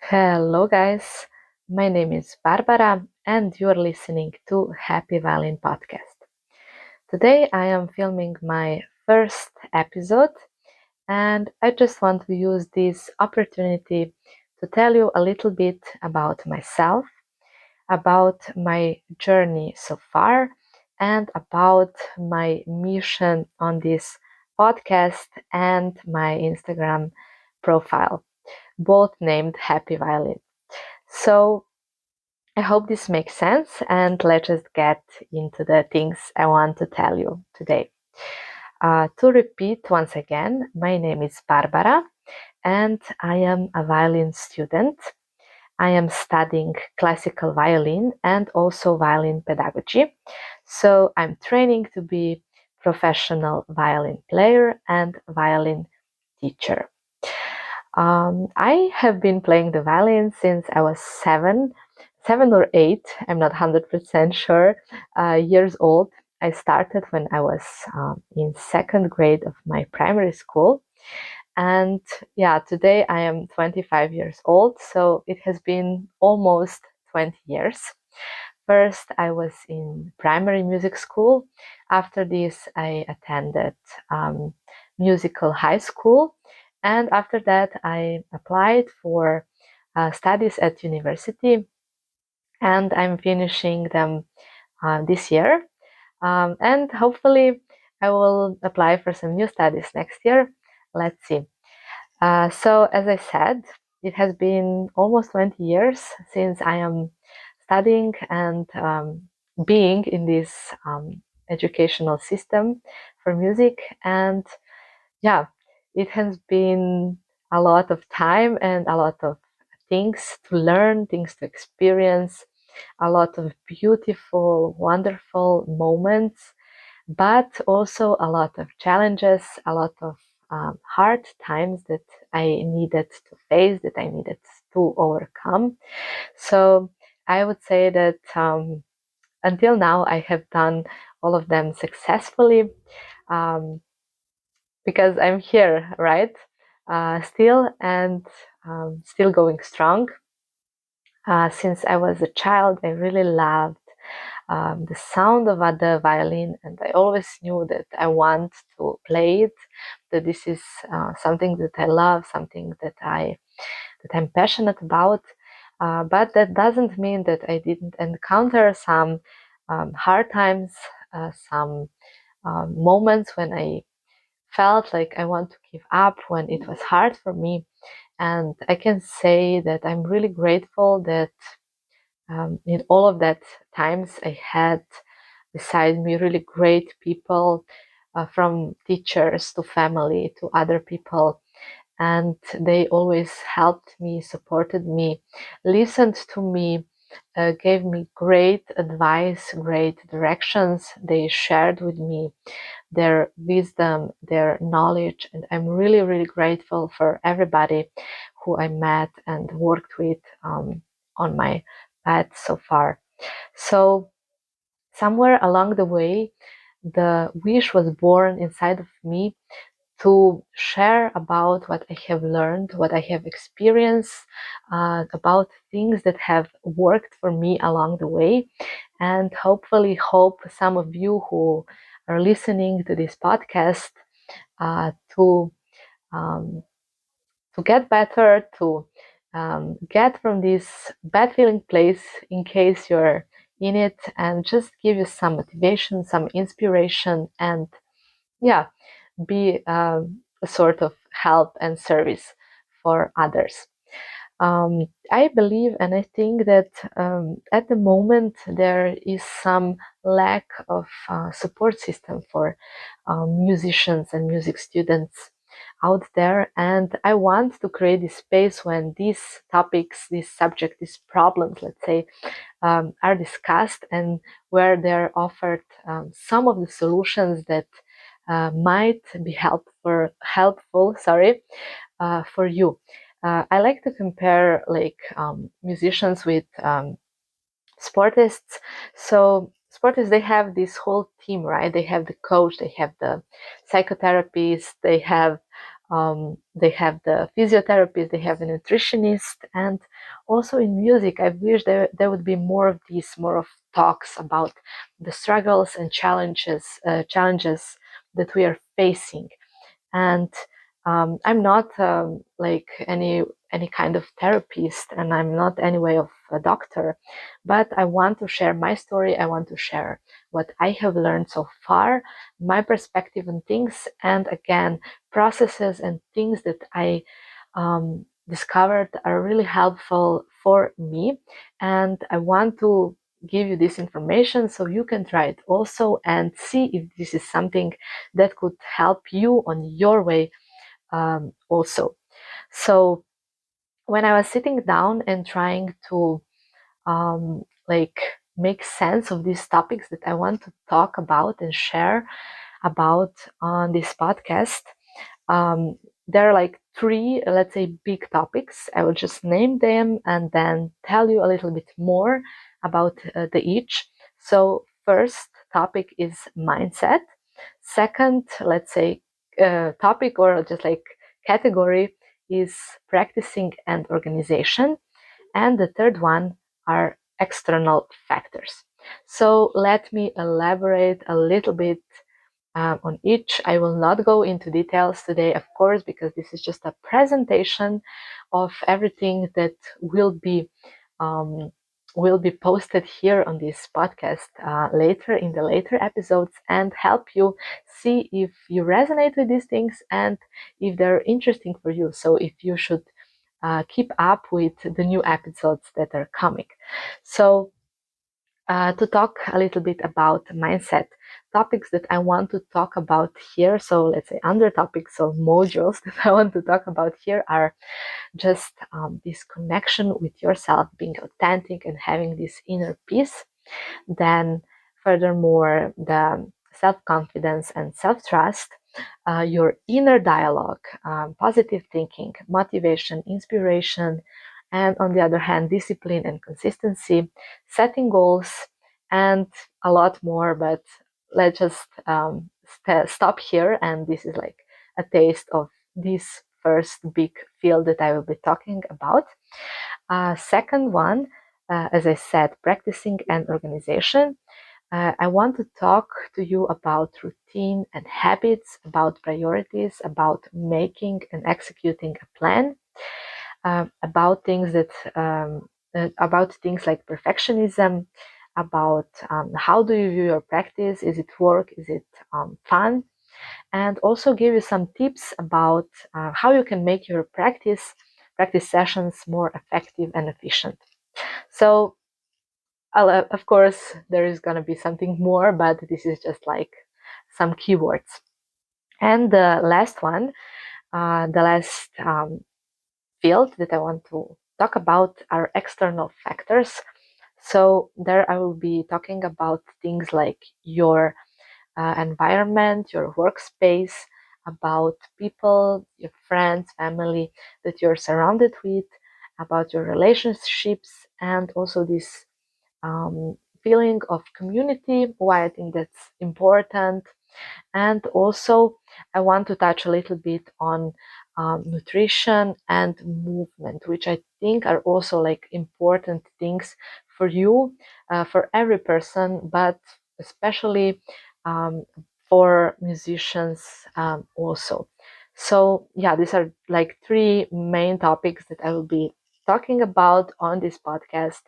Hello, guys. My name is Barbara, and you are listening to Happy Violin Podcast. Today, I am filming my first episode, and I just want to use this opportunity to tell you a little bit about myself, about my journey so far, and about my mission on this podcast and my Instagram profile, both named Happy Violin. So, I hope this makes sense, and let's just get into the things I want to tell you today. To repeat once again, my name is Barbara, and I am a violin student. I am studying classical violin and also violin pedagogy. So I'm training to be professional violin player and violin teacher. I have been playing the violin since I was seven or eight, I'm not 100% sure, years old. I started when I was in second grade of my primary school. And yeah, today I am 25 years old, so it has been almost 20 years. First, I was in primary music school. After this, I attended musical high school. And after that, I applied for studies at university, and I'm finishing them this year. And hopefully, I will apply for some new studies next year. Let's see. So, as I said, it has been almost 20 years since I am studying and being in this educational system for music. And yeah, it has been a lot of time and a lot of things to learn, things to experience, a lot of beautiful, wonderful moments, but also a lot of challenges, a lot of hard times that I needed to face, that I needed to overcome. So I would say that until now I have done all of them successfully, um, because I'm here, right? Still and still going strong. Since I was a child, I really loved the sound of the violin, and I always knew that I want to play it. That this is something that I love, something that I'm passionate about. But that doesn't mean that I didn't encounter some hard times, some moments when I felt like I want to give up, when it was hard for me. And I can say that I'm really grateful that in all of that times I had beside me really great people, from teachers to family to other people, and they always helped me, supported me, listened to me, gave me great advice, great directions. They shared with me their wisdom, their knowledge, and I'm really, really grateful for everybody who I met and worked with on my path so far. So, somewhere along the way, the wish was born inside of me to share about what I have learned, what I have experienced, about things that have worked for me along the way, and hopefully hope some of you who are listening to this podcast uh, to um, to get better, to get from this bad feeling place in case you're in it, and just give you some motivation, some inspiration, and yeah, be a sort of help and service for others. I believe and I think that at the moment there is some lack of support system for musicians and music students out there, and I want to create this space when these topics, these subjects, these problems, let's say, are discussed, and where they're offered some of the solutions that might be helpful, for you. I like to compare like musicians with sportists. So sportists, they have this whole team, right? They have the coach, they have the psychotherapist, they have They have the physiotherapist, they have a nutritionist, and also in music, I wish there would be more of these, more of talks about the struggles and challenges that we are facing. And I'm not like any kind of therapist, and I'm not any way of a doctor, but I want to share my story. I want to share what I have learned so far, my perspective on things, and again, processes and things that I discovered are really helpful for me. And I want to give you this information so you can try it also and see if this is something that could help you on your way also. So when I was sitting down and trying to like make sense of these topics that I want to talk about and share about on this podcast, um, there are like three, let's say, big topics. I will just name them and then tell you a little bit more about the each. So first topic is mindset. Second, let's say, topic or just like category is practicing and organization. And the third one are external factors. So let me elaborate a little bit on each. I will not go into details today, of course, because this is just a presentation of everything that um, will be posted here on this podcast later in the later episodes and help you see if you resonate with these things and if they're interesting for you. So if you should keep up with the new episodes that are coming. So to talk a little bit about mindset topics that I want to talk about here. So let's say under topics or modules that I want to talk about here are just this connection with yourself, being authentic and having this inner peace. Then furthermore, the self-confidence and self-trust, your inner dialogue, positive thinking, motivation, inspiration, and on the other hand, discipline and consistency, setting goals, and a lot more. But let's just stop here. And this is like a taste of this first big field that I will be talking about. Second one, as I said, practicing and organization. I want to talk to you about routine and habits, about priorities, about making and executing a plan, about about things like perfectionism, about how do you view your practice? Is it work? Is it fun? And also give you some tips about how you can make your practice sessions more effective and efficient. So of course, there is going to be something more, but this is just like some keywords. And the last one, the last field that I want to talk about are external factors. So there I will be talking about things like your environment, your workspace, about people, your friends, family that you're surrounded with, about your relationships, and also this feeling of community, why I think that's important. And also, I want to touch a little bit on nutrition and movement, which I think are also like important things for you, for every person, but especially um, for musicians also. So, yeah, these are like three main topics that I will be talking about on this podcast.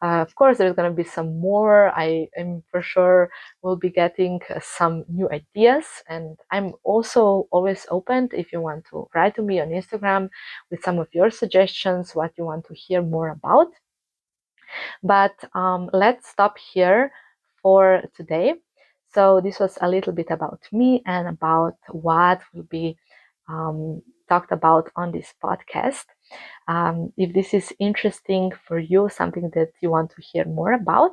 Of course, there's going to be some more. I am for sure will be getting some new ideas, and I'm also always open if you want to write to me on Instagram with some of your suggestions, what you want to hear more about. But let's stop here for today. So this was a little bit about me and about what will be talked about on this podcast. If this is interesting for you, something that you want to hear more about,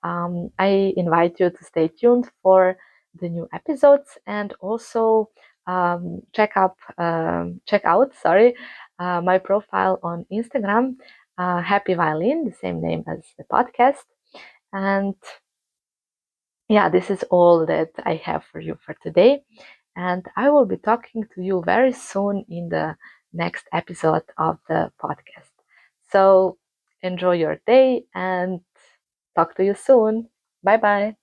I invite you to stay tuned for the new episodes and also check out, my profile on Instagram, Happy Violin, the same name as the podcast. And yeah, this is all that I have for you for today. and I will be talking to you very soon in the next episode of the podcast. So enjoy your day and talk to you soon. Bye bye.